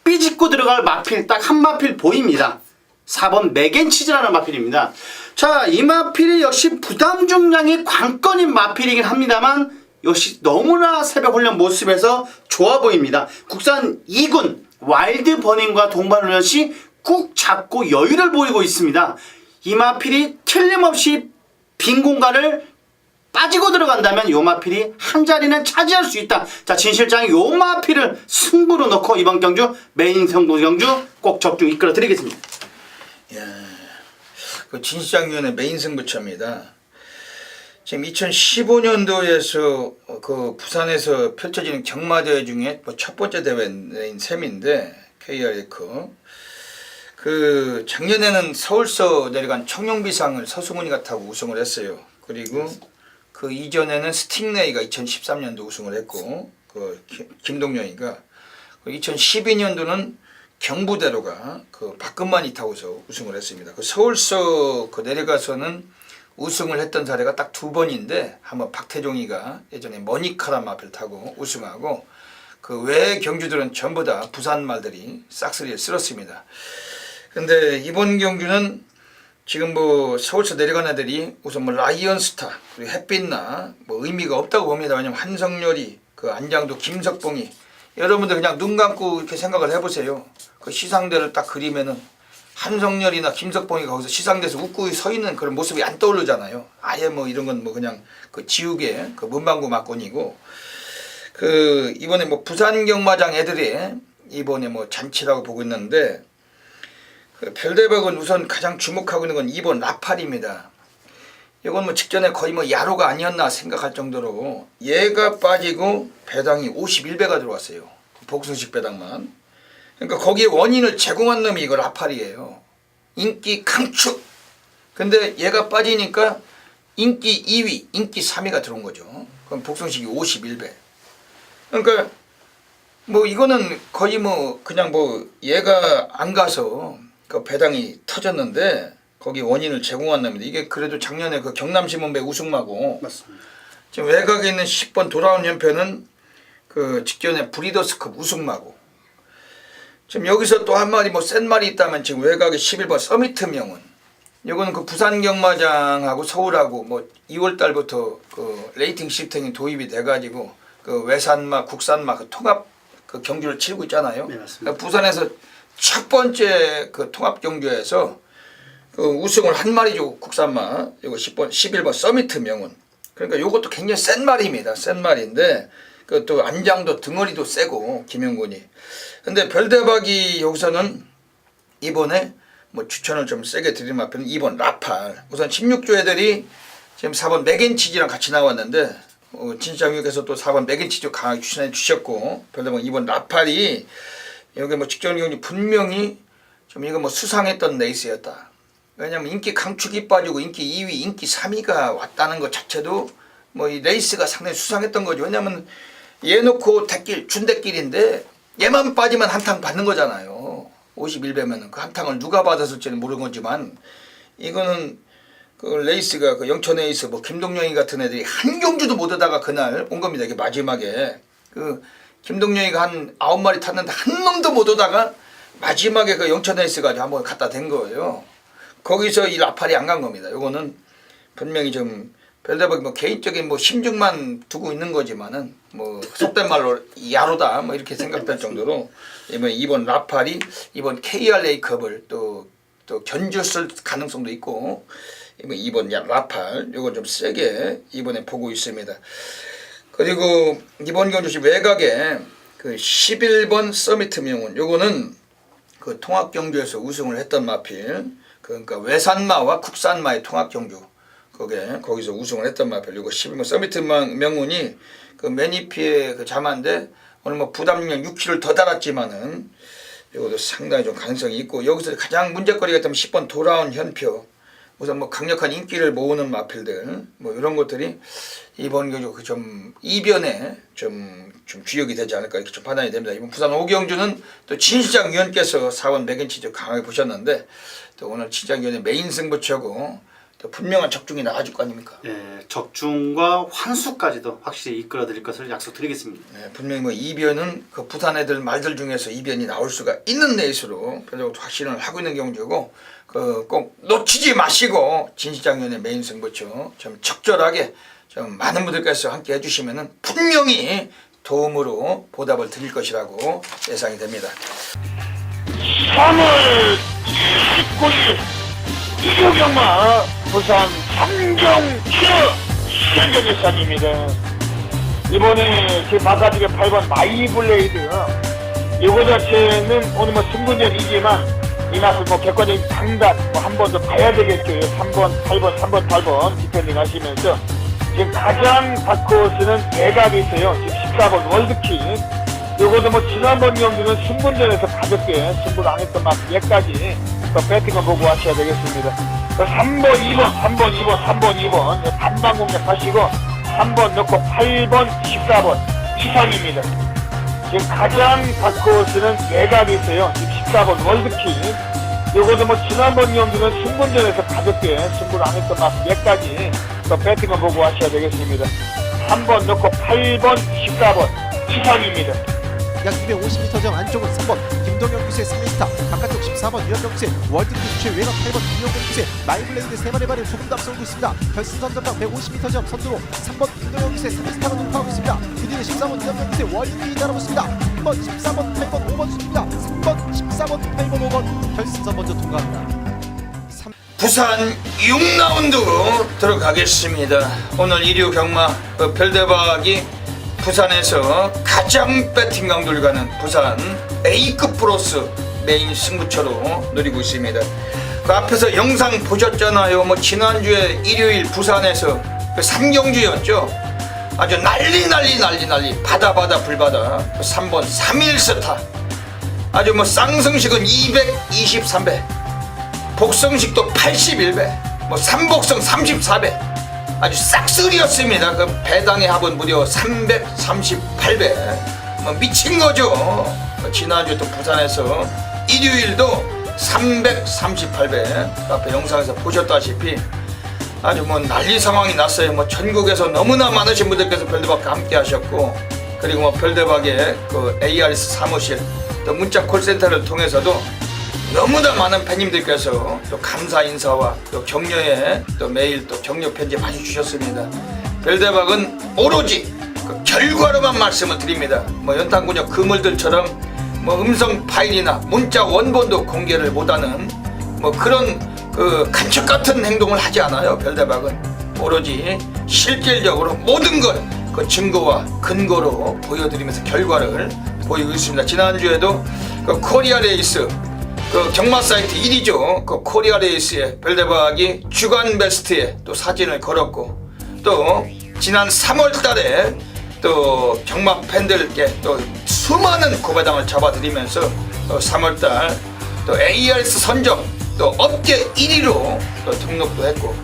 삐집고 들어갈 마필 딱 한 마필 보입니다. 4번 맥앤치즈라는 마필입니다. 자, 이 마필이 역시 부담 중량이 관건인 마필이긴 합니다만 역시 너무나 새벽 훈련 모습에서 좋아 보입니다. 국산 2군 와일드 버닝과 동반 훈련 시 꾹 잡고 여유를 보이고 있습니다. 이 마필이 틀림없이 빈 공간을 빠지고 들어간다면 요 마필이 한 자리는 차지할 수 있다. 자, 진 실장이 요 마필을 승부로 넣고 이번 경주 메인 성공 경주 꼭 적중 이끌어 드리겠습니다. 그 진실장위원회 메인 승부처입니다. 지금 2015년도에서 그 부산에서 펼쳐지는 경마대회 중에 뭐 첫 번째 대회인 셈인데 KR컵 그 작년에는 서울서 내려간 청룡비상을 서승훈이가 타고 우승을 했어요. 그리고 그 이전에는 스팅레이가 2013년도 우승을 했고 그 김동련이가 2012년도는 경부대로가 그 박근만이 타고서 우승을 했습니다. 그 서울서 그 내려가서는 우승을 했던 사례가 딱 2번인데 한번 박태종이가 예전에 머니카란 마필 타고 우승하고 그 외 경주들은 전부 다 부산 말들이 싹쓸이를 쓸었습니다. 근데 이번 경주는 지금 뭐 서울서 내려간 애들이 우선 뭐 라이언스타 그리고 햇빛나 뭐 의미가 없다고 봅니다. 왜냐면 한성열이 그 안장도 김석봉이 여러분들 그냥 눈 감고 이렇게 생각을 해보세요. 그 시상대를 딱 그리면은 한성열이나 김석봉이 거기서 시상대에서 웃고 서 있는 그런 모습이 안 떠오르잖아요. 아예 뭐 이런 건 뭐 그냥 그 지우개 그 문방구 막건이고 그 이번에 뭐 부산 경마장 애들이 이번에 뭐 잔치라고 보고 있는데 그 별대박은 우선 가장 주목하고 있는 건 2번 라팔입니다. 이건 뭐 직전에 거의 뭐 야로가 아니었나 생각할 정도로 얘가 빠지고 배당이 51배가 들어왔어요. 복승식 배당만. 그러니까 거기에 원인을 제공한 놈이 이거 라팔이에요. 인기 강축. 근데 얘가 빠지니까 인기 2위, 인기 3위가 들어온 거죠. 그럼 복승식이 51배. 그러니까 뭐 이거는 거의 뭐 그냥 뭐 얘가 안 가서 그 배당이 터졌는데 거기 원인을 제공한 놈입니다. 이게 그래도 작년에 그 경남신문배 우승마고 맞습니다. 지금 외곽에 있는 10번 돌아온 연패는 그 직전에 브리더스컵 우승마고 지금 여기서 또 한 마리 뭐 센 말이 있다면 지금 외곽에 11번 서미트 명은 이거는 그 부산 경마장하고 서울하고 뭐 2월 달부터 그 레이팅 시스템이 도입이 돼가지고 그 외산마, 국산마 그 통합 그 경주를 치르고 있잖아요. 네, 맞습니다. 그러니까 부산에서 첫 번째 그 통합 경주에서 그 우승을 한 마리죠. 국산마. 이거 11번 서미트 명운. 그러니까 이것도 굉장히 센 말입니다. 센 말인데 그 또 안장도 등어리도 세고 김영곤이. 근데 별대박이 여기서는 이번에 뭐 추천을 좀 세게 드리는 앞에는 2번 라팔. 우선 16조 애들이 지금 4번 맥앤치즈랑 같이 나왔는데 진짜님께서 또 4번 맥앤치즈 강하게 추천해 주셨고 별대박 2번 라팔이 여기 뭐 직전 경기 분명히 좀 이거 뭐 수상했던 레이스였다. 왜냐면 인기 강축이 빠지고 인기 2위, 인기 3위가 왔다는 것 자체도 뭐 이 레이스가 상당히 수상했던 거죠. 왜냐면 얘 놓고 대길, 준대길인데 얘만 빠지면 한탕 받는 거잖아요. 51배면은 그 한탕을 누가 받았을지는 모르는 거지만 이거는 그 레이스가 그 영천 에이스 뭐 김동영이 같은 애들이 한 경주도 못 하다가 그날 온 겁니다. 이게 마지막에 그 김동영이가 한 9마리 탔는데 한 놈도 못 오다가 마지막에 그 영천 에이스가 한번 갖다 댄 거예요. 거기서 이 라팔이 안 간 겁니다. 요거는 분명히 좀 별대박이 뭐 개인적인 뭐 심증만 두고 있는 거지만은 뭐 속된 말로 야로다 뭐 이렇게 생각될 정도로 이번 라팔이 이번 KRA컵을 또 견줬을 가능성도 있고 이번 라팔 요거 좀 세게 이번에 보고 있습니다. 그리고 이번 경주시 외곽에 그 11번 서미트 명운 요거는 그 통합 경주에서 우승을 했던 마필 그러니까 외산마와 국산마의 통합 경주 거기서 우승을 했던 마필 요거 11번 서미트 명운이 그 매니피의 그 자마인데 오늘 뭐 부담력 6kg를 더 달았지만은 이것도 상당히 좀 가능성이 있고 여기서 가장 문제거리가 있다면 10번 돌아온 현표 우선 뭐 강력한 인기를 모으는 마필들 뭐 이런 것들이 이번 경주 그 좀 이변에 좀 주역이 되지 않을까 이렇게 좀 판단이 됩니다. 이번 부산 오경주는 또 진시장 위원께서 4번 맥앤치즈 강하게 보셨는데 또 오늘 진시장 위원의 메인 승부처고 또 분명한 적중이 나와줄 거 아닙니까? 예, 적중과 환수까지도 확실히 이끌어드릴 것을 약속드리겠습니다. 네, 분명히 뭐 이변은 그 부산 애들 말들 중에서 이변이 나올 수가 있는 레이스로 별로 확신을 하고 있는 경주고 그 꼭 놓치지 마시고 진시장위원회 메인 승부처 좀 적절하게 좀 많은 분들께서 함께 해주시면은 분명히 도움으로 보답을 드릴 것이라고 예상이 됩니다. 3월 29일 이교경마 부산 삼경시로 시현전예산입니다. 이번에 제 바깥쪽에 8번 마이블레이드 이거 자체는 오늘 뭐 승부전이지만 이 맛을 뭐 객관적인 판단 뭐 한 번 더 봐야 되겠죠. 3번, 8번, 3번, 8번 디펜딩 하시면서 지금 가장 바코스는 대각이 있어요. 지금 14번 월드킥 요거도 뭐 지난번 경기는 승분전에서 가볍게 승부를 안 했던 만큼 얘까지 또 배팅을 보고 하셔야 되겠습니다. 3번, 2번, 3번, 2번, 3번, 2번 반반 공략하시고 3번 넣고 8번, 14번 이상입니다. 지금 가장 바코스는 예각이 있어요. 지금 14번 월드킥 요거도 뭐 지난번 경기는 승분전에서 가볍게 승부를 안 했던 만큼 얘까지 또 배팅을 보고 하셔야 되겠습니다. 3번 넣고 8번, 14번 이상입니다. 약 250m 점 안쪽은 3번 김동영 기수의 3m 바깥쪽 14번 유현정 기수의 월드킥 주최 외곽 8번 김용근 기수의 마이블레이드 3마리 발을 조금 더 앞서고 있습니다. 결승 선전방 150m 점 선두로 3번 김동영 기수의 3m가 녹화하고 있습니다. 그 뒤에 14번 유현정 기수의 월드킥이 따라붙습니다. 3번 14번 8번 5번 순입니다. 3번 14번 8번 5번 결승선 먼저 통과합니다. 부산 6라운드 들어가겠습니다. 오늘 1위 경마 별대박이 부산에서 가장 배팅 강도를 가는 부산 A급 플러스 메인 승부처로 누리고 있습니다. 그 앞에서 영상 보셨잖아요. 뭐 지난주에 일요일 부산에서 그 3경주였죠. 아주 난리 바다 불바다 3번 3일 스타 아주 뭐 쌍성식은 223배 복성식도 81배 뭐 삼복성 34배 아주 싹쓸이였습니다. 그 배당의 합은 무려 338배 뭐 미친거죠. 지난주 또 부산에서 일요일도 338배 앞에 영상에서 보셨다시피 아주 뭐 난리 상황이 났어요. 뭐 전국에서 너무나 많으신 분들께서 별대박과 함께 하셨고 그리고 뭐 별대박의 그 ARS 사무실 또 문자 콜센터를 통해서도 너무나 많은 팬님들께서 또 감사 인사와 또 격려에 또 매일 또 격려 편지 많이 주셨습니다. 별대박은 오로지 그 결과로만 말씀을 드립니다. 뭐 연탄군역 그물들처럼 뭐 음성 파일이나 문자 원본도 공개를 못하는 뭐 그런 그 간첩 같은 행동을 하지 않아요. 별대박은 오로지 실질적으로 모든 걸 그 증거와 근거로 보여드리면서 결과를 보이고 있습니다. 지난주에도 그 코리아 레이스 그 경마 사이트 1위죠. 그 코리아 레이스에 별대박이 주간 베스트에 또 사진을 걸었고, 또 지난 3월 달에 또 경마 팬들께 또 수많은 고배당을 잡아드리면서 3월 달 또 ARS 선정 또 업계 1위로 또 등록도 했고,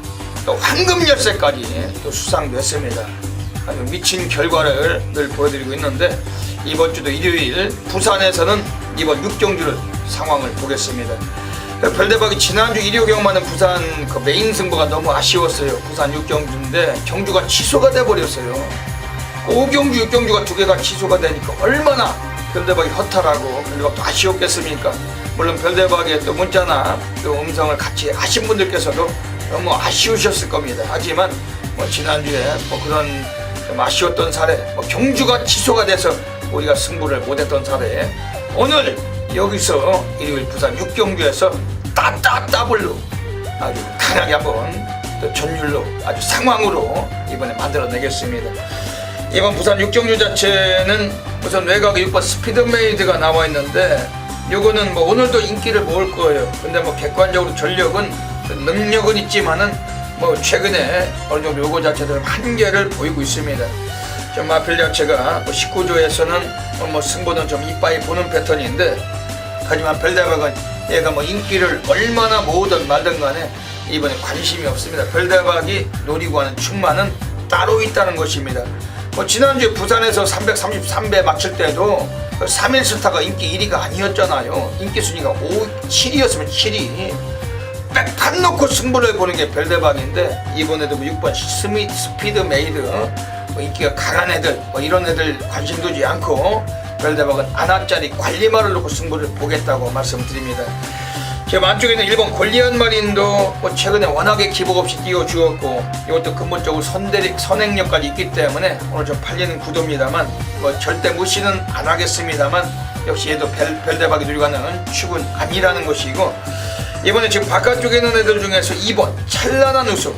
또 황금 열쇠까지 또 수상도 했습니다. 아주 미친 결과를 늘 보여드리고 있는데, 이번 주도 일요일 부산에서는 이번 6경주를 상황을 보겠습니다. 별대박이 지난주 일요 경마는 부산 그 메인 승부가 너무 아쉬웠어요. 부산 6경주인데 경주가 취소가 돼버렸어요. 5경주 6경주가 두 개가 취소가 되니까 얼마나 별대박이 허탈하고 별대박도 아쉬웠겠습니까. 물론 별대박의 또 문자나 또 음성을 같이 하신 분들께서도 너무 아쉬우셨을 겁니다. 하지만 뭐 지난주에 뭐 그런 좀 아쉬웠던 사례, 뭐 경주가 취소가 돼서 우리가 승부를 못했던 사례, 오늘 여기서 일요일 부산 6경주에서 따따따블로 아주 강하게 한번 또 전율로 아주 상황으로 이번에 만들어내겠습니다. 이번 부산 6경주 자체는 우선 외곽에 6번 스피드메이드가 나와 있는데, 요거는 뭐 오늘도 인기를 모을 거예요. 근데 뭐 객관적으로 전력은 능력은 있지만은 뭐 최근에 어느 정도 요거 자체들 한계를 보이고 있습니다. 좀 마필 자체가 뭐 19조에서는 뭐 승부는 좀 이빠이 보는 패턴인데, 하지만 별대박은 얘가 뭐 인기를 얼마나 모으든 말든 간에 이번에 관심이 없습니다. 별대박이 노리고 하는 충만은 따로 있다는 것입니다. 뭐 지난주에 부산에서 333배 맞출 때도 3일 스타가 인기 1위가 아니었잖아요. 인기 순위가 7위였으면 7위. 백판 놓고 승부를 보는 게 별대박인데, 이번에도 뭐 6번 스피드 메이드 뭐 인기가 강한 애들 뭐 이런 애들 관심 두지 않고 별대박은 안압짜리 관리말을 놓고 승부를 보겠다고 말씀드립니다. 지금 안쪽에 있는 1번 골리앗 마린도 뭐 최근에 워낙에 기복 없이 띄워주었고, 이것도 근본적으로 선행력까지 있기 때문에 오늘 좀 팔리는 구도입니다만, 뭐 절대 무시는 안 하겠습니다만, 역시 얘도 별대박이 누리고 가는 축은 아니라는 것이고, 이번에 지금 바깥쪽에 있는 애들 중에서 2번 찬란한 우승,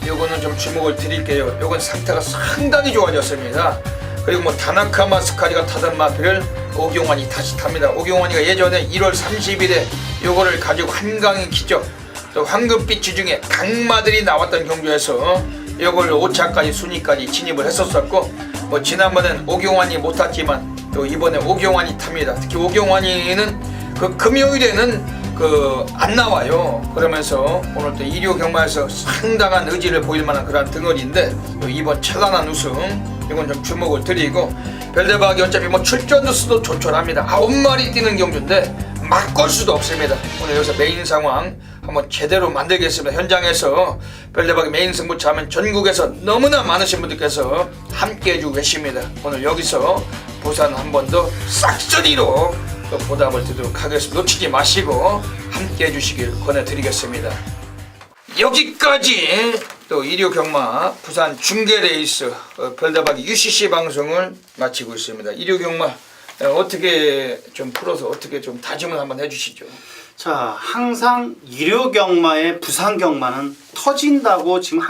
요거는 좀 주목을 드릴게요. 요건 상태가 상당히 좋아졌습니다. 그리고 뭐 다나카 마스카리가 타던 마필을 오경환이 다시 탑니다. 오경환이가 예전에 1월 30일에 요거를 가지고 한강의 기적, 또 황금빛 주중에 강마들이 나왔던 경주에서 요걸 5차까지 순위까지 진입을 했었었고, 뭐 지난번엔 오경환이 못 탔지만 또 이번에 오경환이 탑니다. 특히 오경환이는 그 금요일에는 안 나와요. 그러면서 오늘 또 일요 경마에서 상당한 의지를 보일 만한 그런 등어리인데, 이번 찬란한 우승 이건 좀 주목을 드리고, 별대박이 어차피 뭐 출전 수도 조촐합니다. 9마리 뛰는 경주인데 막걸 수도 없습니다. 오늘 여기서 메인 상황 한번 제대로 만들겠습니다. 현장에서 별대박이 메인 승부차 하면 전국에서 너무나 많으신 분들께서 함께 해주고 계십니다. 오늘 여기서 부산 한 번 더 싹쓸이로 또 보답을 드리도록 하겠습니다. 놓치지 마시고 함께 해주시길 권해드리겠습니다. 여기까지 또 일요 경마 부산 중계 레이스 별대박이 UCC 방송을 마치고 있습니다. 일요 경마 어떻게 좀 풀어서 어떻게 좀 다짐을 한번 해주시죠. 자, 항상 일요 경마의 부산 경마는 터진다고 지금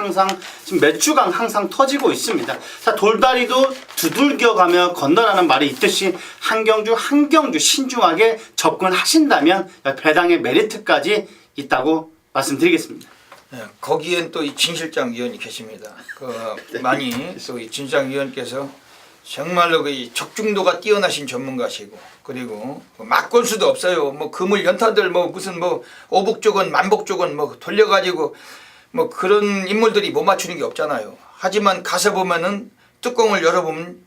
몇 주간 항상 터지고 있습니다. 자, 돌다리도 두들겨가며 건너라는 말이 있듯이 한 경주 신중하게 접근하신다면 배당의 메리트까지 있다고 말씀드리겠습니다. 네, 거기엔 또 이 진실장 위원이 계십니다. 많이 또 이 진실장 위원께서 정말로 그 적중도가 뛰어나신 전문가시고, 그리고 막걸 수도 없어요. 뭐 그물 연탄들 뭐 무슨 뭐 오복쪽은 만복쪽은 뭐 돌려가지고 뭐 그런 인물들이 못 맞추는 게 없잖아요. 하지만 가서 보면은 뚜껑을 열어보면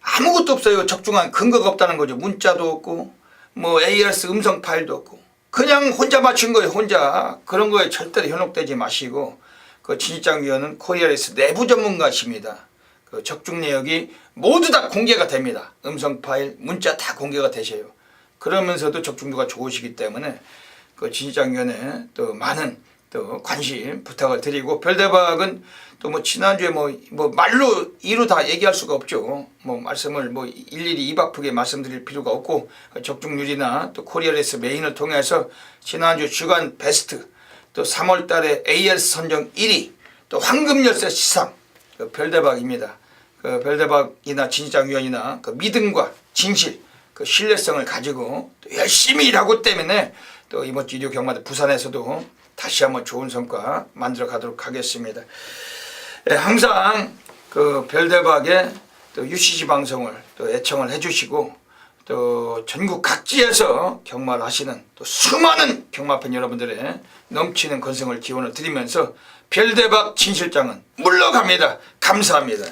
아무것도 없어요. 적중한 근거가 없다는 거죠. 문자도 없고 뭐 ARS 음성 파일도 없고 그냥 혼자 맞춘 거예요. 혼자. 그런 거에 절대로 현혹되지 마시고, 그 진실장 위원은 코리아레이스 내부 전문가십니다. 그 적중 내역이 모두 다 공개가 됩니다. 음성 파일, 문자 다 공개가 되셔요. 그러면서도 적중도가 좋으시기 때문에 그 진실장위원회 또 많은 또 관심 부탁을 드리고, 별대박은 또 뭐 지난주에 뭐 말로 이루 다 얘기할 수가 없죠. 뭐 말씀을 뭐 일일이 입 아프게 말씀드릴 필요가 없고, 적중률이나 또 코리아레스 메인을 통해서 지난주 주간 베스트, 또 3월 달에 AS 선정 1위, 또 황금열쇠 시상, 그 별대박입니다. 그 별대박이나 진실장위원이나 그 믿음과 진실, 그 신뢰성을 가지고 또 열심히 일하고 때문에 또 이번 주 일요 경마대 부산에서도 다시 한번 좋은 성과 만들어 가도록 하겠습니다. 예, 항상 그 별대박의 또 UCC 방송을 또 애청을 해주시고, 또 전국 각지에서 경마를 하시는 또 수많은 경마팬 여러분들의 넘치는 건승을 기원을 드리면서 별대박 진실장은 물러갑니다. 감사합니다.